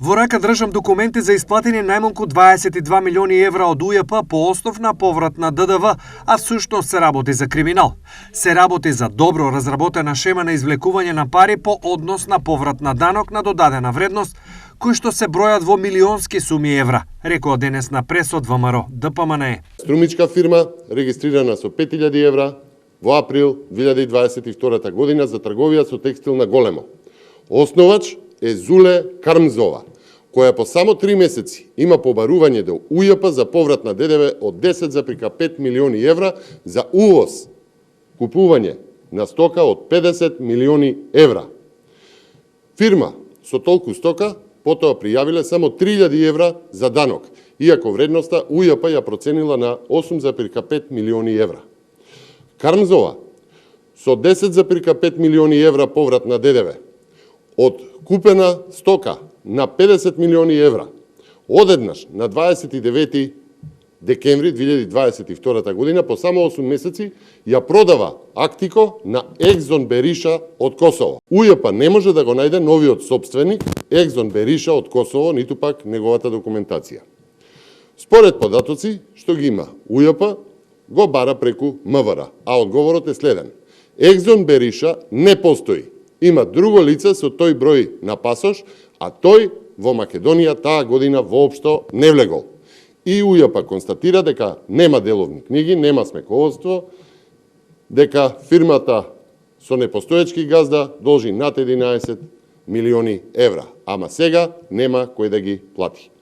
Во рака држам документи за исплатени најмалку 22 милиони евра од УЈП по основ на поврат на ДДВ, а всушност се работи за криминал. Се работи за добро разработена шема на извлекување на пари по однос на поврат на данок на додадена вредност, кои што се бројат во милионски суми евра, рекоа денес на пресот ВМРО ДПМНЕ. Струмичка фирма, регистрирана со 5000 евра, во април 2022 година за трговија со текстил на големо. Основач е Зуле Кармзова, која по само 3 месеци има побарување до УЈП за поврат на ДДВ од 10,5 милиони евра за увоз, купување на стока од 50 милиони евра. Фирма со толку стока потоа пријавиле само 3000 евра за данок, иако вредноста УЈП ја проценила на 8,5 милиони евра. Кармзова со 10,5 милиони евра поврат на ДДВ од купена стока на 50 милиони евра, одеднаш на 29 декември 2022 година, по само 8 месеци, ја продава Актико на Екзон Бериша од Косово. УЈП не може да го најде новиот собственик, Екзон Бериша од Косово, ниту пак неговата документација. Според податоци што ги има УЈП, го бара преку МВР, а одговорот е следен. Екзон Бериша не постои. Има друго лице со тој број на пасош, а тој во Македонија таа година воопшто не влегол. И УЈП констатира дека нема деловни книги, нема смеководство, дека фирмата со непостоечки газда должи над 11 милиони евра, ама сега нема кој да ги плати.